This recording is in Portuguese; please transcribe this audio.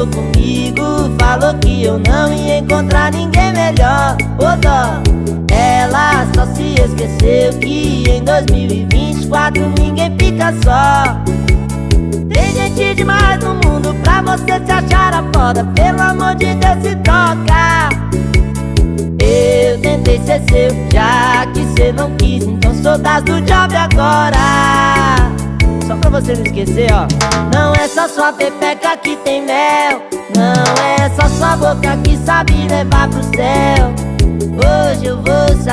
ficou comigo, falou que eu não ia encontrar ninguém melhor. Ô dó, ela só se esqueceu que em 2024 ninguém fica só. Tem gente demais no mundo pra você se achar a foda. Pelo amor de Deus, se toca. Eu tentei ser seu, já que cê não quis, então sou das do job agora. Só pra você não esquecer, ó. Não é só sua pepeca que tem mel, não é só sua boca que sabe levar pro céu. Hoje eu vou sair.